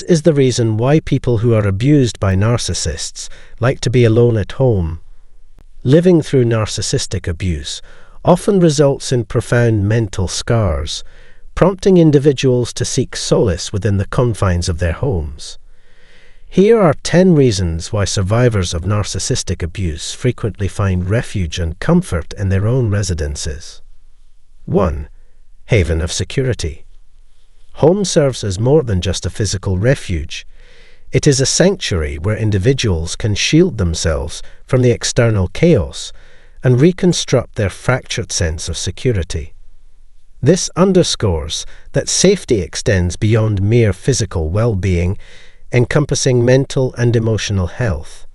is the reason why people who are abused by narcissists like to be alone at home. Living through narcissistic abuse often results in profound mental scars, prompting individuals to seek solace within the confines of their homes. Here are 10 reasons why survivors of narcissistic abuse frequently find refuge and comfort in their own residences. 1. Haven of security. Home serves as more than just a physical refuge. It is a sanctuary where individuals can shield themselves from the external chaos and reconstruct their fractured sense of security. This underscores that safety extends beyond mere physical well-being, encompassing mental and emotional health.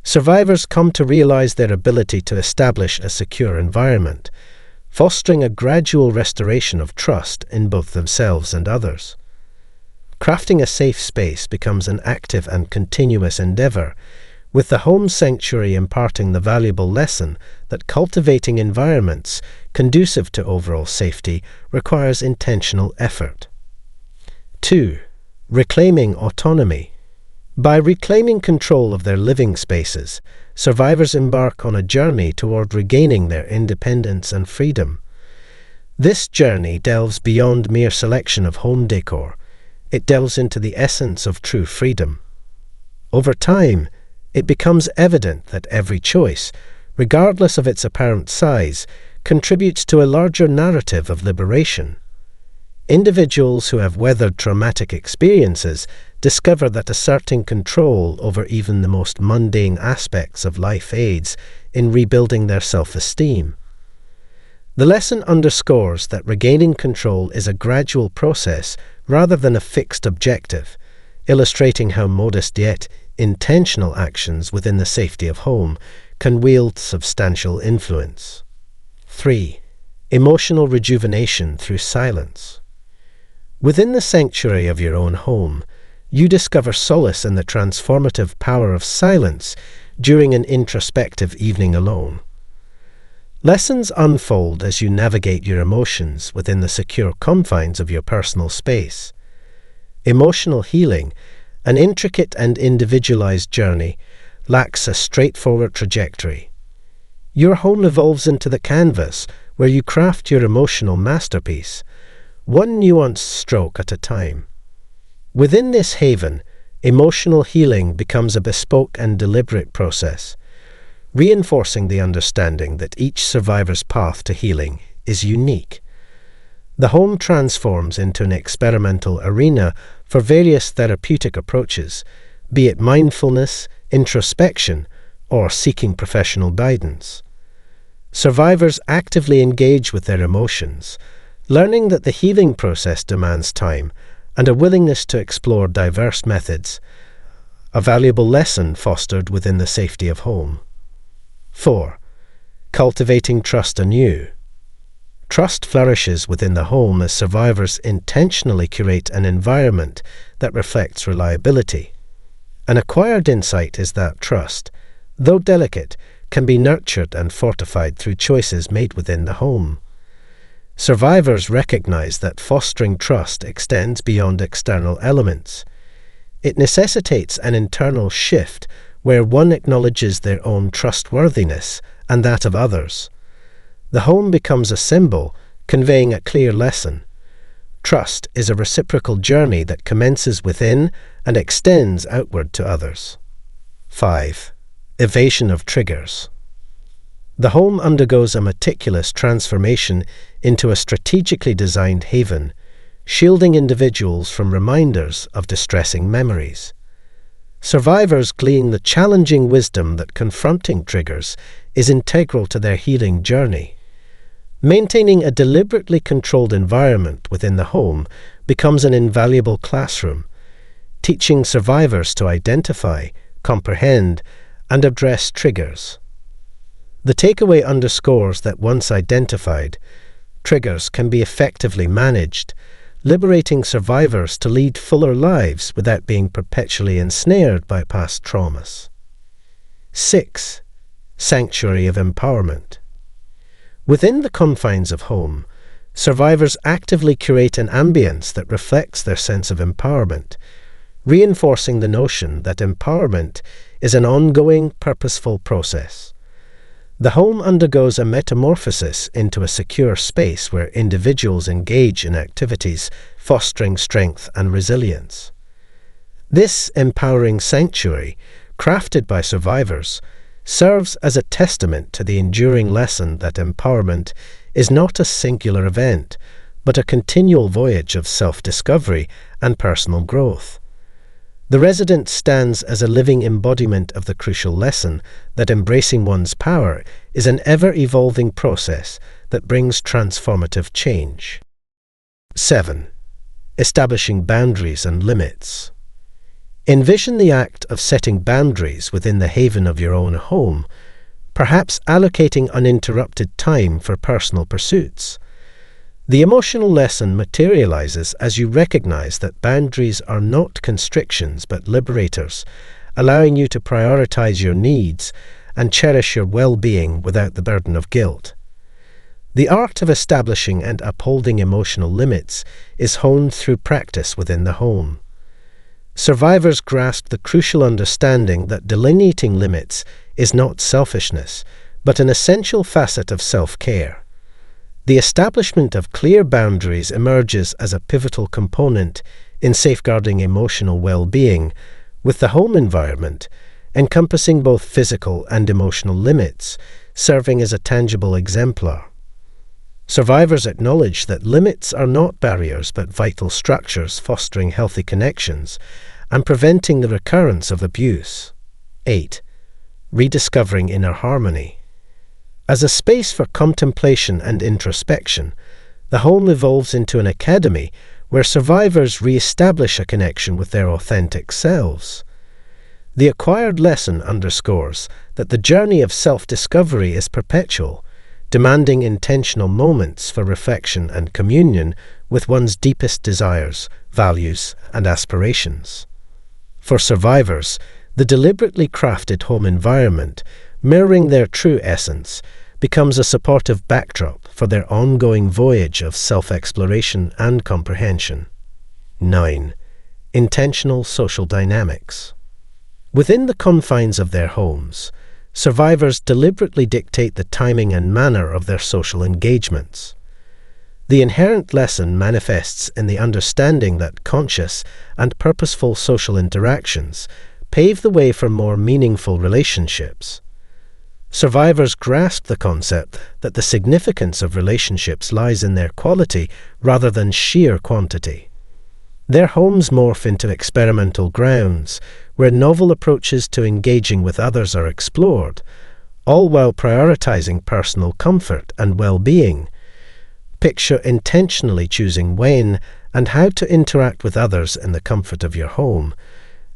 Survivors come to realize their ability to establish a secure environment, fostering a gradual restoration of trust in both themselves and others. Crafting a safe space becomes an active and continuous endeavor, with the home sanctuary imparting the valuable lesson that cultivating environments conducive to overall safety requires intentional effort. 2. Reclaiming autonomy. By reclaiming control of their living spaces, survivors embark on a journey toward regaining their independence and freedom. This journey delves beyond mere selection of home decor. It delves into the essence of true freedom. Over time, it becomes evident that every choice, regardless of its apparent size, contributes to a larger narrative of liberation. Individuals who have weathered traumatic experiences discover that asserting control over even the most mundane aspects of life aids in rebuilding their self-esteem. The lesson underscores that regaining control is a gradual process rather than a fixed objective, illustrating how modest yet intentional actions within the safety of home can wield substantial influence. 3. Emotional rejuvenation through silence. Within the sanctuary of your own home, you discover solace in the transformative power of silence during an introspective evening alone. Lessons unfold as you navigate your emotions within the secure confines of your personal space. Emotional healing, an intricate and individualized journey, lacks a straightforward trajectory. Your home evolves into the canvas where you craft your emotional masterpiece, one nuanced stroke at a time. Within this haven, emotional healing becomes a bespoke and deliberate process, reinforcing the understanding that each survivor's path to healing is unique. The home transforms into an experimental arena for various therapeutic approaches, be it mindfulness, introspection, or seeking professional guidance. Survivors actively engage with their emotions, learning that the healing process demands time and a willingness to explore diverse methods, a valuable lesson fostered within the safety of home. 4. Cultivating trust anew. Trust flourishes within the home as survivors intentionally curate an environment that reflects reliability. An acquired insight is that trust, though delicate, can be nurtured and fortified through choices made within the home. Survivors recognize that fostering trust extends beyond external elements. It necessitates an internal shift where one acknowledges their own trustworthiness and that of others. The home becomes a symbol, conveying a clear lesson. Trust is a reciprocal journey that commences within and extends outward to others. 5. Evasion of triggers. The home undergoes a meticulous transformation into a strategically designed haven, shielding individuals from reminders of distressing memories. Survivors glean the challenging wisdom that confronting triggers is integral to their healing journey. Maintaining a deliberately controlled environment within the home becomes an invaluable classroom, teaching survivors to identify, comprehend, and address triggers. The takeaway underscores that once identified, triggers can be effectively managed, liberating survivors to lead fuller lives without being perpetually ensnared by past traumas. 6. Sanctuary of empowerment. Within the confines of home, survivors actively curate an ambience that reflects their sense of empowerment, reinforcing the notion that empowerment is an ongoing, purposeful process. The home undergoes a metamorphosis into a secure space where individuals engage in activities fostering strength and resilience. This empowering sanctuary, crafted by survivors, serves as a testament to the enduring lesson that empowerment is not a singular event, but a continual voyage of self-discovery and personal growth. The resident stands as a living embodiment of the crucial lesson that embracing one's power is an ever-evolving process that brings transformative change. 7. Establishing boundaries and limits. Envision the act of setting boundaries within the haven of your own home, perhaps allocating uninterrupted time for personal pursuits. The emotional lesson materializes as you recognize that boundaries are not constrictions but liberators, allowing you to prioritize your needs and cherish your well-being without the burden of guilt. The art of establishing and upholding emotional limits is honed through practice within the home. Survivors grasp the crucial understanding that delineating limits is not selfishness, but an essential facet of self-care. The establishment of clear boundaries emerges as a pivotal component in safeguarding emotional well-being, with the home environment, encompassing both physical and emotional limits, serving as a tangible exemplar. Survivors acknowledge that limits are not barriers but vital structures fostering healthy connections and preventing the recurrence of abuse. 8. Rediscovering inner harmony. As a space for contemplation and introspection, the home evolves into an academy where survivors re-establish a connection with their authentic selves. The acquired lesson underscores that the journey of self-discovery is perpetual, demanding intentional moments for reflection and communion with one's deepest desires, values, and aspirations. For survivors, the deliberately crafted home environment, mirroring their true essence, becomes a supportive backdrop for their ongoing voyage of self-exploration and comprehension. 9. Intentional social dynamics. Within the confines of their homes, survivors deliberately dictate the timing and manner of their social engagements. The inherent lesson manifests in the understanding that conscious and purposeful social interactions pave the way for more meaningful relationships. Survivors grasp the concept that the significance of relationships lies in their quality rather than sheer quantity. Their homes morph into experimental grounds where novel approaches to engaging with others are explored, all while prioritizing personal comfort and well-being. Picture intentionally choosing when and how to interact with others in the comfort of your home,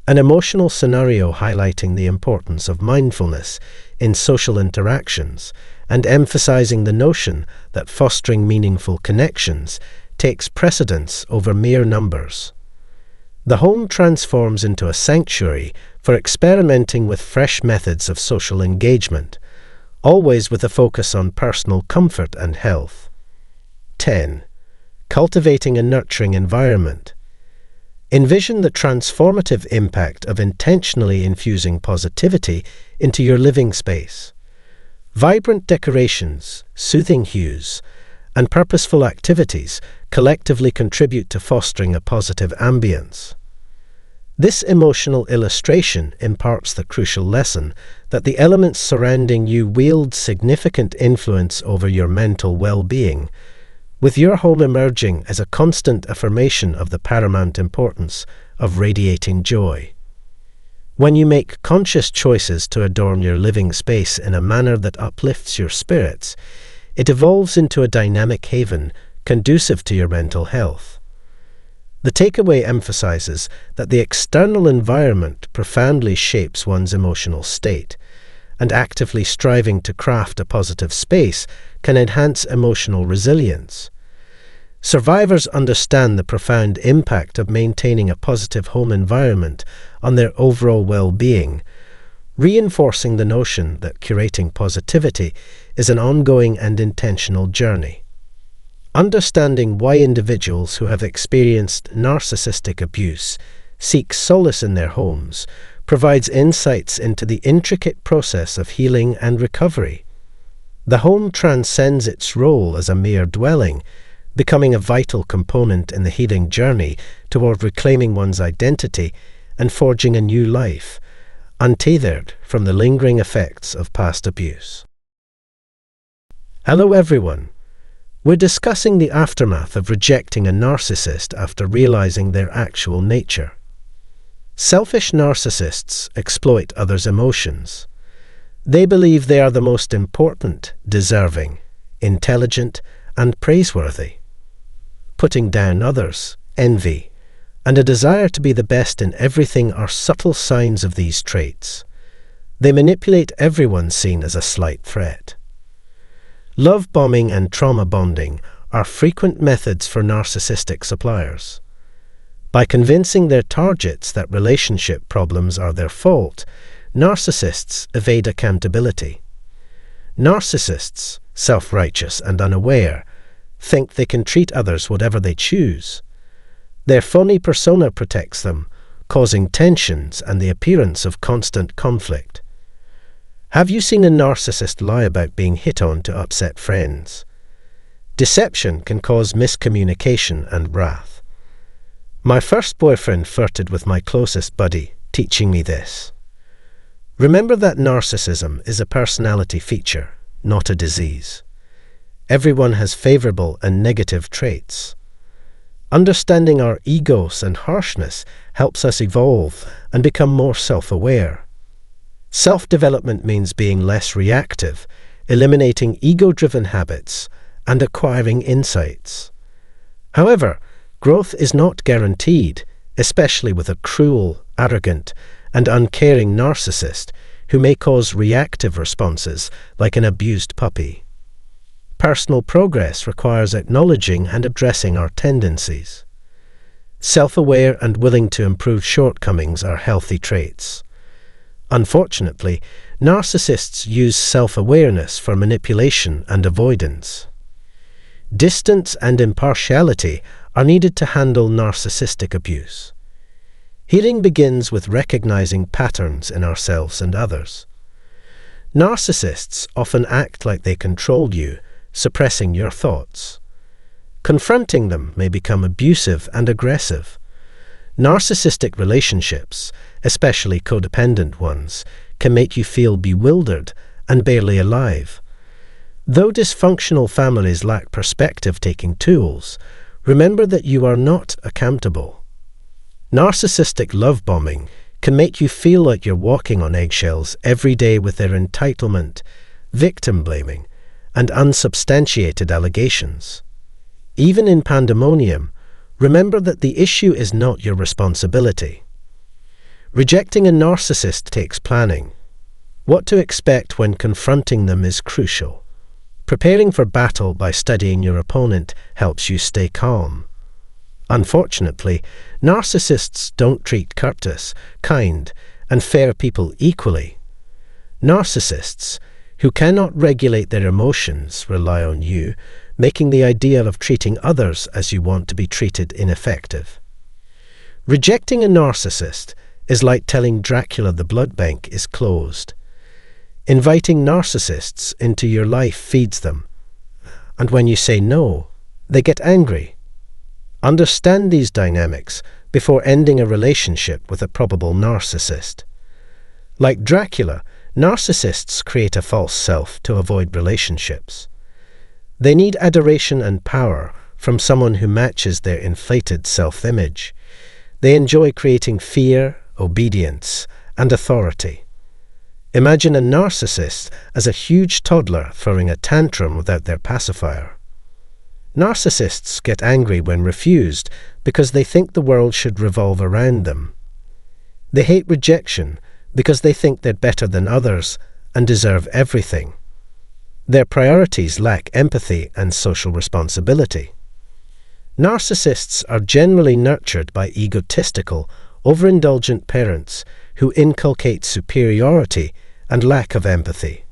an emotional scenario highlighting the importance of mindfulness in social interactions and emphasizing the notion that fostering meaningful connections takes precedence over mere numbers. The home transforms into a sanctuary for experimenting with fresh methods of social engagement, always with a focus on personal comfort and health. 10. Cultivating a nurturing environment. Envision the transformative impact of intentionally infusing positivity into your living space. Vibrant decorations, soothing hues, and purposeful activities collectively contribute to fostering a positive ambience. This emotional illustration imparts the crucial lesson that the elements surrounding you wield significant influence over your mental well-being, with your home emerging as a constant affirmation of the paramount importance of radiating joy. When you make conscious choices to adorn your living space in a manner that uplifts your spirits, it evolves into a dynamic haven conducive to your mental health. The takeaway emphasizes that the external environment profoundly shapes one's emotional state, and actively striving to craft a positive space can enhance emotional resilience. Survivors understand the profound impact of maintaining a positive home environment on their overall well-being, reinforcing the notion that curating positivity is an ongoing and intentional journey. Understanding why individuals who have experienced narcissistic abuse seek solace in their homes, provides insights into the intricate process of healing and recovery. The home transcends its role as a mere dwelling, becoming a vital component in the healing journey toward reclaiming one's identity and forging a new life, untethered from the lingering effects of past abuse. Hello everyone. We're discussing the aftermath of rejecting a narcissist after realizing their actual nature. Selfish narcissists exploit others' emotions. They believe they are the most important, deserving, intelligent, and praiseworthy. Putting down others, envy, and a desire to be the best in everything are subtle signs of these traits. They manipulate everyone seen as a slight threat. Love bombing and trauma bonding are frequent methods for narcissistic suppliers. By convincing their targets that relationship problems are their fault, narcissists evade accountability. Narcissists, self-righteous and unaware, think they can treat others whatever they choose. Their phony persona protects them, causing tensions and the appearance of constant conflict. Have you seen a narcissist lie about being hit on to upset friends? Deception can cause miscommunication and wrath. My first boyfriend flirted with my closest buddy, teaching me this. Remember that narcissism is a personality feature, not a disease. Everyone has favorable and negative traits. Understanding our egos and harshness helps us evolve and become more self-aware. Self-development means being less reactive, eliminating ego-driven habits, and acquiring insights. However, growth is not guaranteed, especially with a cruel, arrogant, and uncaring narcissist who may cause reactive responses like an abused puppy. Personal progress requires acknowledging and addressing our tendencies. Self-aware and willing to improve shortcomings are healthy traits. Unfortunately, narcissists use self-awareness for manipulation and avoidance. Distance and impartiality are needed to handle narcissistic abuse. Healing begins with recognizing patterns in ourselves and others. Narcissists often act like they control you, suppressing your thoughts. Confronting them may become abusive and aggressive. Narcissistic relationships, especially codependent ones, can make you feel bewildered and barely alive. Though dysfunctional families lack perspective-taking tools, remember that you are not accountable. Narcissistic love bombing can make you feel like you're walking on eggshells every day with their entitlement, victim blaming, and unsubstantiated allegations. Even in pandemonium, remember that the issue is not your responsibility. Rejecting a narcissist takes planning. What to expect when confronting them is crucial. Preparing for battle by studying your opponent helps you stay calm. Unfortunately, narcissists don't treat courteous, kind, and fair people equally. Narcissists, who cannot regulate their emotions, rely on you, making the idea of treating others as you want to be treated ineffective. Rejecting a narcissist is like telling Dracula the blood bank is closed. Inviting narcissists into your life feeds them, and when you say no, they get angry. Understand these dynamics before ending a relationship with a probable narcissist. Like Dracula, narcissists create a false self to avoid relationships. They need adoration and power from someone who matches their inflated self-image. They enjoy creating fear, obedience, and authority. Imagine a narcissist as a huge toddler throwing a tantrum without their pacifier. Narcissists get angry when refused because they think the world should revolve around them. They hate rejection because they think they're better than others and deserve everything. Their priorities lack empathy and social responsibility. Narcissists are generally nurtured by egotistical, overindulgent parents who inculcate superiority and lack of empathy.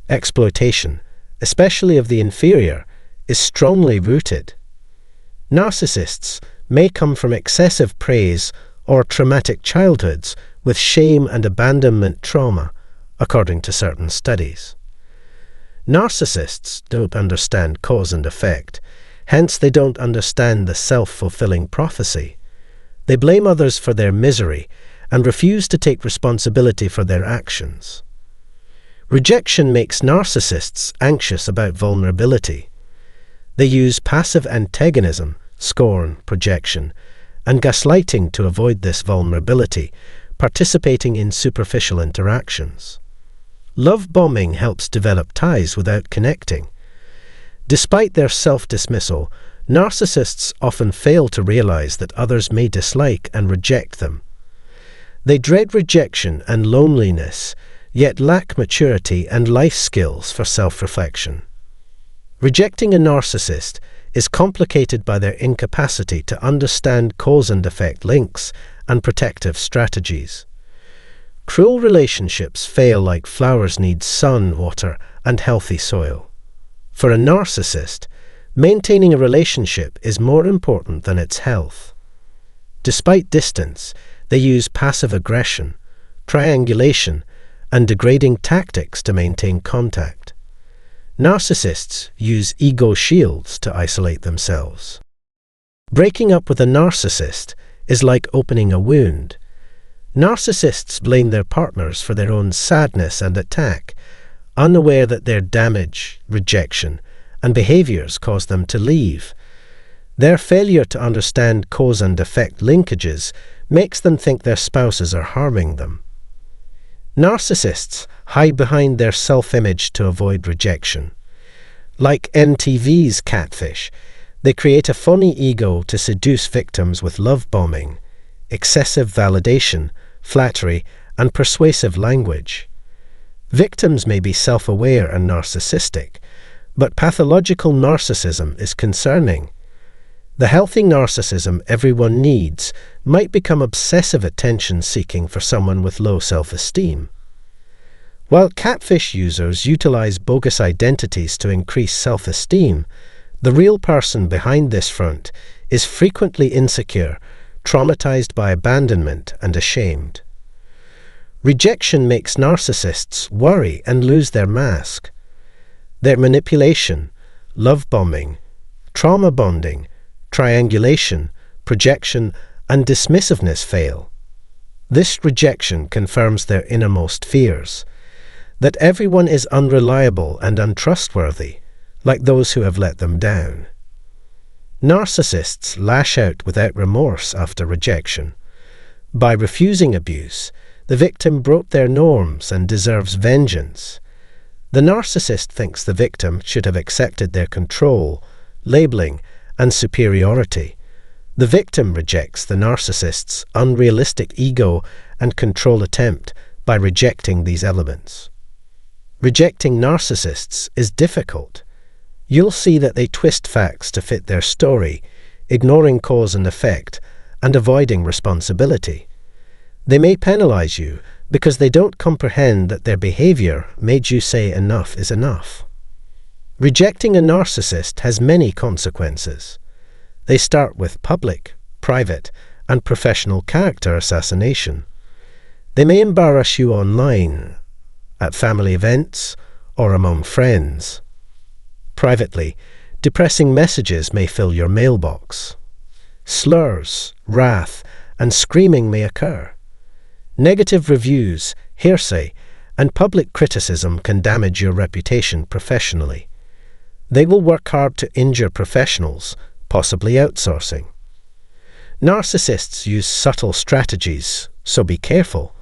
Exploitation, especially of the inferior, is strongly rooted. Narcissists may come from excessive praise or traumatic childhoods with shame and abandonment trauma, according to certain studies. Narcissists don't understand cause and effect, hence they don't understand the self-fulfilling prophecy. They blame others for their misery and refuse to take responsibility for their actions. Rejection makes narcissists anxious about vulnerability. They use passive antagonism, scorn, projection, and gaslighting to avoid this vulnerability, participating in superficial interactions. Love bombing helps develop ties without connecting. Despite their self-dismissal, narcissists often fail to realize that others may dislike and reject them. They dread rejection and loneliness, yet lack maturity and life skills for self-reflection. Rejecting a narcissist is complicated by their incapacity to understand cause and effect links and protective strategies. Cruel relationships fail like flowers need sun, water, and healthy soil. For a narcissist, maintaining a relationship is more important than its health. Despite distance, they use passive aggression, triangulation, and degrading tactics to maintain contact. Narcissists use ego shields to isolate themselves. Breaking up with a narcissist is like opening a wound. Narcissists blame their partners for their own sadness and attack, unaware that their damage, rejection, and behaviors cause them to leave. Their failure to understand cause and effect linkages makes them think their spouses are harming them. Narcissists hide behind their self-image to avoid rejection. Like MTV's Catfish, they create a phony ego to seduce victims with love bombing, excessive validation, flattery, and persuasive language. Victims may be self-aware and narcissistic, but pathological narcissism is concerning. The healthy narcissism everyone needs might become obsessive attention-seeking for someone with low self-esteem. While catfish users utilize bogus identities to increase self-esteem, the real person behind this front is frequently insecure, traumatized by abandonment, and ashamed. Rejection makes narcissists worry and lose their mask. Their manipulation, love bombing, trauma bonding, triangulation, projection, and dismissiveness fail. This rejection confirms their innermost fears, that everyone is unreliable and untrustworthy, like those who have let them down. Narcissists lash out without remorse after rejection. By refusing abuse, the victim broke their norms and deserves vengeance. The narcissist thinks the victim should have accepted their control, labeling, and superiority. The victim rejects the narcissist's unrealistic ego and control attempt by rejecting these elements. Rejecting narcissists is difficult. You'll see that they twist facts to fit their story, ignoring cause and effect, and avoiding responsibility. They may penalize you because they don't comprehend that their behavior made you say enough is enough. Rejecting a narcissist has many consequences. They start with public, private, and professional character assassination. They may embarrass you online, at family events, or among friends. Privately, depressing messages may fill your mailbox. Slurs, wrath, and screaming may occur. Negative reviews, hearsay, and public criticism can damage your reputation professionally. They will work hard to injure professionals, possibly outsourcing. Narcissists use subtle strategies, so be careful.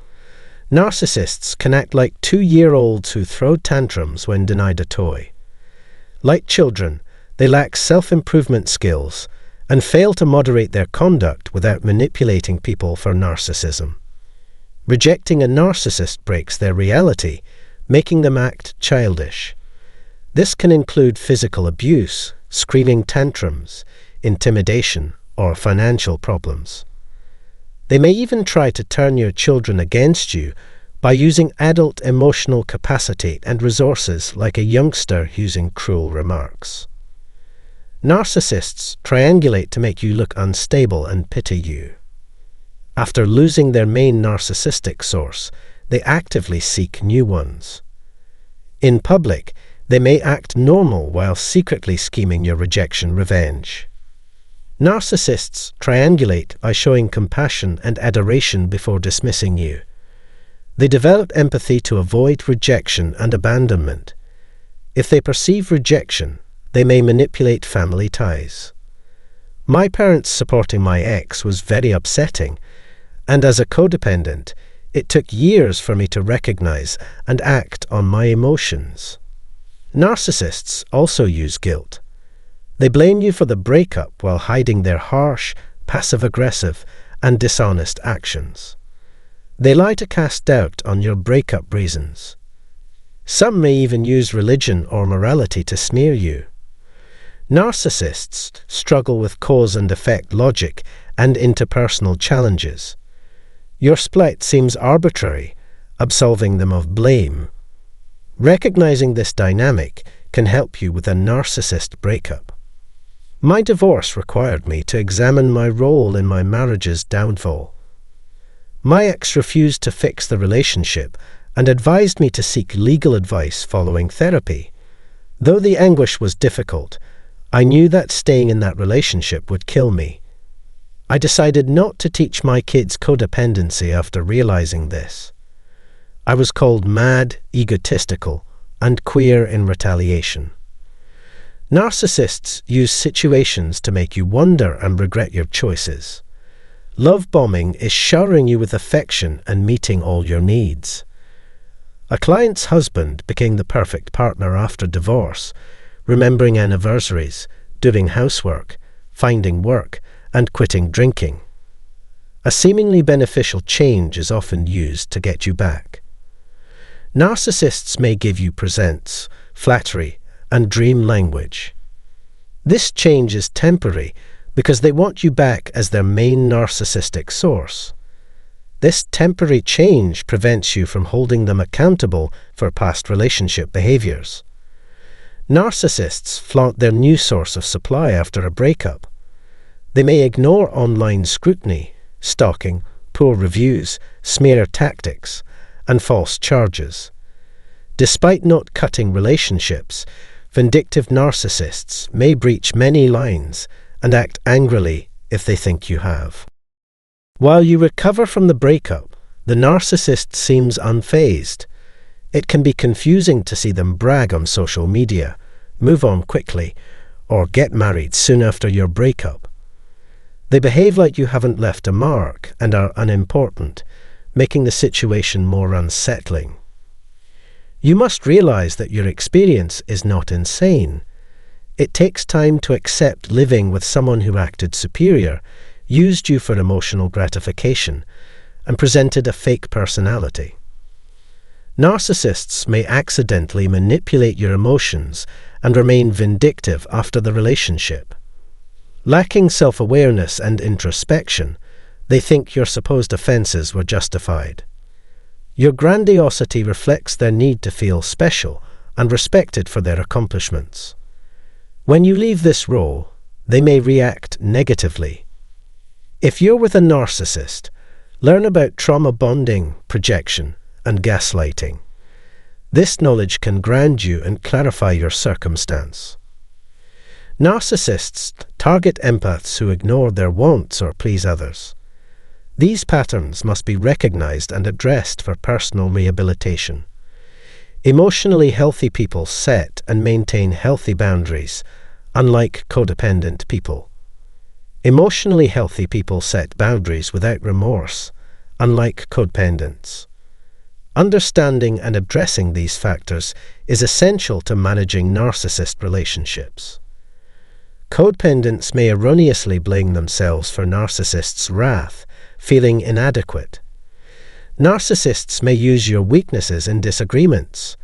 Narcissists can act like 2-year-olds who throw tantrums when denied a toy. Like children, they lack self-improvement skills and fail to moderate their conduct without manipulating people for narcissism. Rejecting a narcissist breaks their reality, making them act childish. This can include physical abuse, screaming tantrums, intimidation, or financial problems. They may even try to turn your children against you by using adult emotional capacity and resources like a youngster using cruel remarks. Narcissists triangulate to make you look unstable and pity you. After losing their main narcissistic source, they actively seek new ones. In public, they may act normal while secretly scheming your rejection revenge. Narcissists triangulate by showing compassion and adoration before dismissing you. They develop empathy to avoid rejection and abandonment. If they perceive rejection, they may manipulate family ties. My parents supporting my ex was very upsetting, and as a codependent, it took years for me to recognize and act on my emotions. Narcissists also use guilt. They blame you for the breakup while hiding their harsh, passive-aggressive, and dishonest actions. They lie to cast doubt on your breakup reasons. Some may even use religion or morality to smear you. Narcissists struggle with cause and effect logic and interpersonal challenges. Your split seems arbitrary, absolving them of blame. Recognizing this dynamic can help you with a narcissist breakup. My divorce required me to examine my role in my marriage's downfall. My ex refused to fix the relationship and advised me to seek legal advice following therapy. Though the anguish was difficult, I knew that staying in that relationship would kill me. I decided not to teach my kids codependency after realizing this. I was called mad, egotistical, and queer in retaliation. Narcissists use situations to make you wonder and regret your choices. Love bombing is showering you with affection and meeting all your needs. A client's husband became the perfect partner after divorce, remembering anniversaries, doing housework, finding work, and quitting drinking. A seemingly beneficial change is often used to get you back. Narcissists may give you presents, flattery, and dream language. This change is temporary because they want you back as their main narcissistic source. This temporary change prevents you from holding them accountable for past relationship behaviors. Narcissists flaunt their new source of supply after a breakup. They may ignore online scrutiny, stalking, poor reviews, smear tactics, and false charges. Despite not cutting relationships, vindictive narcissists may breach many lines and act angrily if they think you have. While you recover from the breakup, the narcissist seems unfazed. It can be confusing to see them brag on social media, move on quickly, or get married soon after your breakup. They behave like you haven't left a mark and are unimportant, making the situation more unsettling. You must realize that your experience is not insane. It takes time to accept living with someone who acted superior, used you for emotional gratification, and presented a fake personality. Narcissists may accidentally manipulate your emotions and remain vindictive after the relationship. Lacking self-awareness and introspection, they think your supposed offenses were justified. Your grandiosity reflects their need to feel special and respected for their accomplishments. When you leave this role, they may react negatively. If you're with a narcissist, learn about trauma bonding, projection, and gaslighting. This knowledge can ground you and clarify your circumstance. Narcissists target empaths who ignore their wants or please others. These patterns must be recognized and addressed for personal rehabilitation. Emotionally healthy people set and maintain healthy boundaries, unlike codependent people. Emotionally healthy people set boundaries without remorse, unlike codependents. Understanding and addressing these factors is essential to managing narcissist relationships. Codependents may erroneously blame themselves for narcissists' wrath, feeling inadequate. Narcissists may use your weaknesses in disagreements.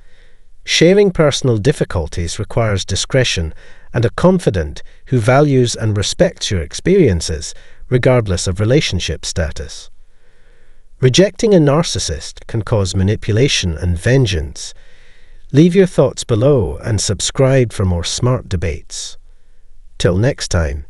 Sharing personal difficulties requires discretion and a confidant who values and respects your experiences, regardless of relationship status. Rejecting a narcissist can cause manipulation and vengeance. Leave your thoughts below and subscribe for more smart debates. Till next time.